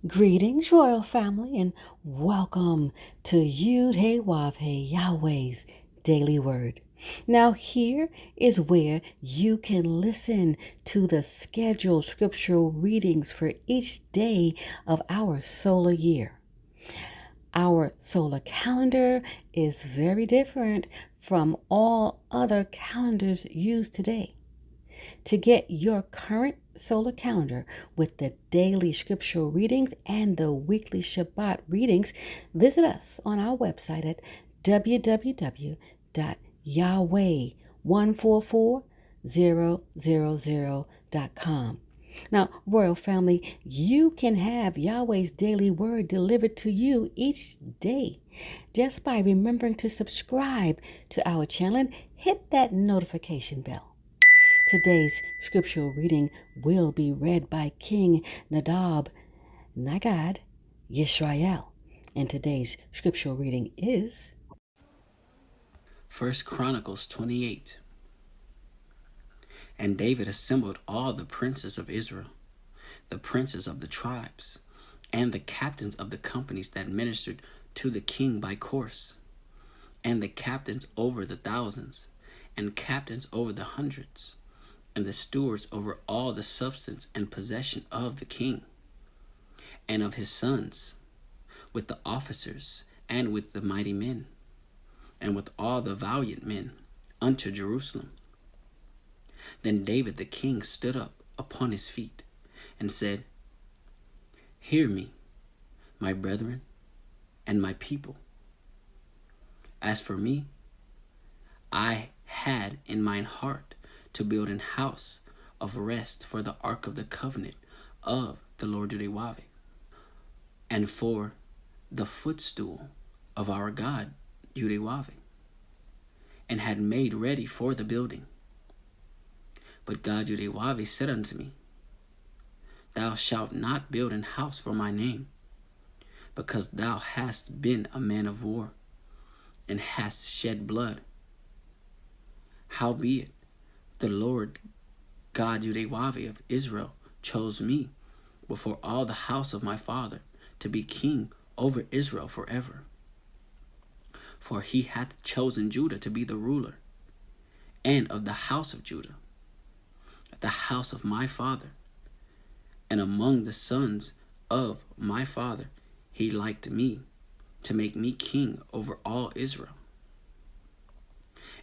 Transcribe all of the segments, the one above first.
Greetings, royal family, and welcome to Yahweh, Yahweh's Daily Word. Now, here is where you can listen to the scheduled scriptural readings for each day of our solar year. Our solar calendar is very different from all other calendars used today. To get your current solar calendar with the daily scriptural readings and the weekly Shabbat readings, visit us on our website at www.yahweh144000.com. Now, royal family, you can have Yahweh's daily word delivered to you each day just by remembering to subscribe to our channel and hit that notification bell. Today's scriptural reading will be read by King Nadab Nagad Yisrael. And today's scriptural reading is 1 Chronicles 28. And David assembled all the princes of Israel, the princes of the tribes, and the captains of the companies that ministered to the king by course, and the captains over the thousands, and captains over the hundreds, and the stewards over all the substance and possession of the king, and of his sons, with the officers, and with the mighty men, and with all the valiant men, unto Jerusalem. Then David the king stood up upon his feet, and said, Hear me, my brethren, and my people. As for me, I had in mine heart to build an house of rest for the ark of the covenant of the Lord Yahweh, and for the footstool of our God Yahweh, and had made ready for the building. But God Yahweh said unto me, Thou shalt not build an house for my name, because thou hast been a man of war, and hast shed blood. Howbeit, the Lord God Yahweh of Israel chose me before all the house of my father to be king over Israel forever. For he hath chosen Judah to be the ruler, and of the house of Judah, the house of my father. And among the sons of my father he liked me, to make me king over all Israel.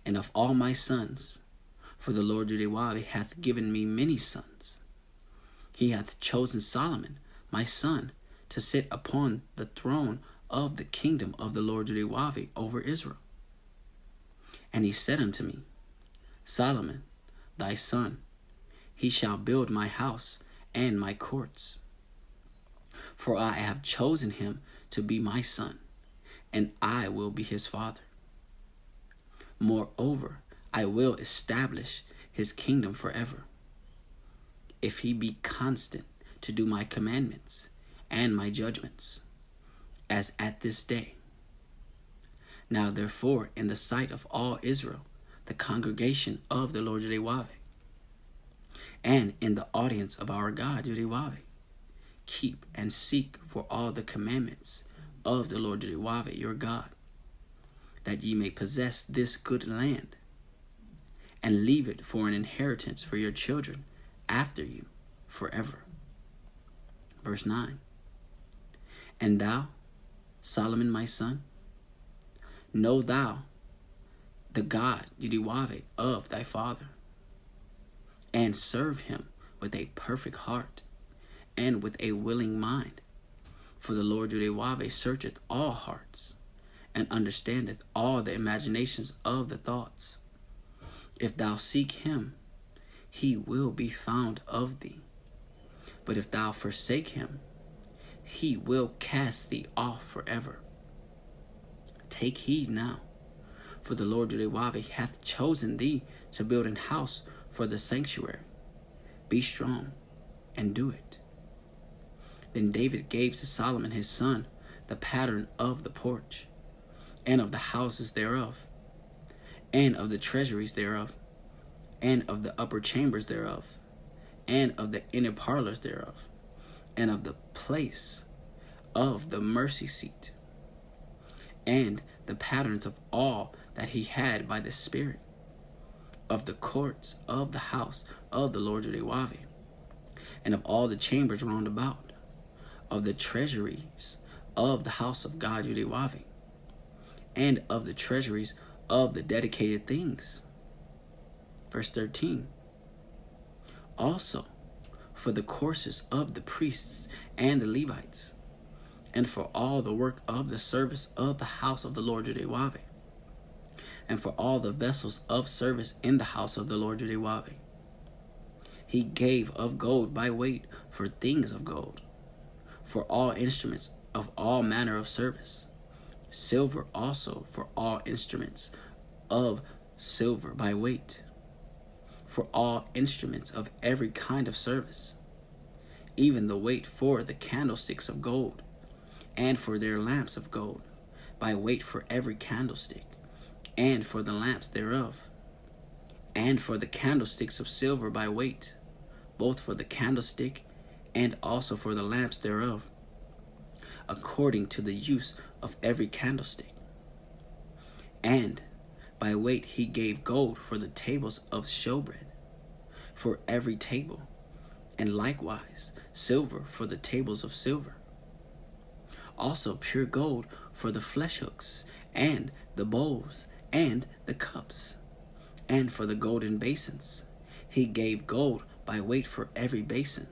And of all my sons, for the Lord Yahweh hath given me many sons, he hath chosen Solomon, my son, to sit upon the throne of the kingdom of the Lord Yahweh over Israel. And he said unto me, Solomon, thy son, he shall build my house and my courts. For I have chosen him to be my son, and I will be his father. Moreover, I will establish his kingdom forever, if he be constant to do my commandments and my judgments, as at this day. Now therefore, in the sight of all Israel, the congregation of the Lord Yahweh, and in the audience of our God Yahweh, keep and seek for all the commandments of the Lord Yahweh your God, that ye may possess this good land, and leave it for an inheritance for your children after you forever. Verse 9. And thou, Solomon my son, know thou the God Yahweh of thy father, and serve him with a perfect heart and with a willing mind. For the Lord Yahweh searcheth all hearts, and understandeth all the imaginations of the thoughts. If thou seek him, he will be found of thee. But if thou forsake him, he will cast thee off forever. Take heed now, for the Lord Yahweh hath chosen thee to build an house for the sanctuary. Be strong and do it. Then David gave to Solomon his son the pattern of the porch, and of the houses thereof, and of the treasuries thereof, and of the upper chambers thereof, and of the inner parlors thereof, and of the place of the mercy seat, and the patterns of all that he had by the Spirit, of the courts of the house of the Lord Yahweh, and of all the chambers round about, of the treasuries of the house of God Yahweh, and of the treasuries of the dedicated things. Verse 13. Also for the courses of the priests and the Levites, and for all the work of the service of the house of the Lord Yahweh, and for all the vessels of service in the house of the Lord Yahweh. He gave of gold by weight for things of gold, for all instruments of all manner of service, silver also for all instruments of silver by weight, for all instruments of every kind of service, even the weight for the candlesticks of gold, and for their lamps of gold, by weight for every candlestick, and for the lamps thereof, and for the candlesticks of silver by weight, both for the candlestick and also for the lamps thereof, according to the use of every candlestick. And by weight he gave gold for the tables of showbread, for every table, and likewise silver for the tables of silver. Also pure gold for the flesh hooks, and the bowls, and the cups, and for the golden basins. He gave gold by weight for every basin,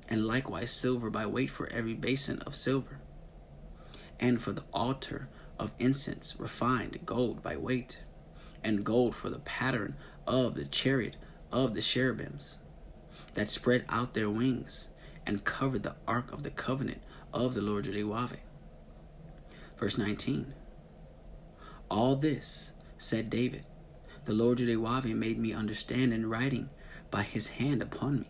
and likewise silver by weight for every basin of silver. And for the altar of incense refined gold by weight, and gold for the pattern of the chariot of the cherubims, that spread out their wings, and covered the ark of the covenant of the Lord Yahweh. Verse 19. All this, said David, the Lord Yahweh made me understand in writing by his hand upon me,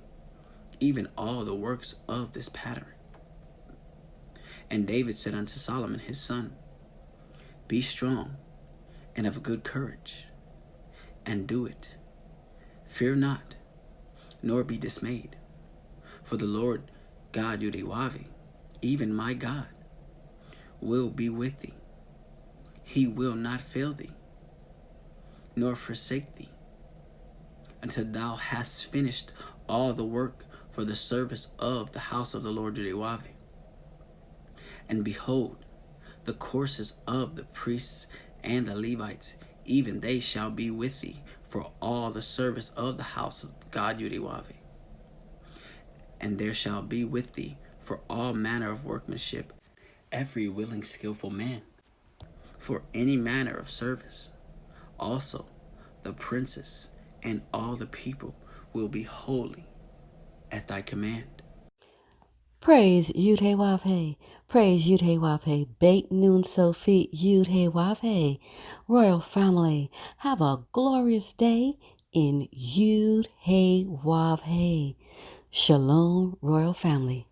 even all the works of this pattern. And David said unto Solomon his son, Be strong and of good courage, and do it. Fear not, nor be dismayed, for the Lord God Yahweh, even my God, will be with thee. He will not fail thee, nor forsake thee, until thou hast finished all the work for the service of the house of the Lord Yahweh. And behold, the courses of the priests and the Levites, even they shall be with thee for all the service of the house of God Yahweh. And there shall be with thee for all manner of workmanship every willing skillful man, for any manner of service. Also the princes and all the people will be holy at thy command. Praise Yud-Heh-Wav-Heh. Praise Yud-Heh-Wav-Heh. Beit Nun Sophie Yud-Heh-Wav-Heh. Royal family, have a glorious day in Yud-Heh-Wav-Heh. Shalom, royal family.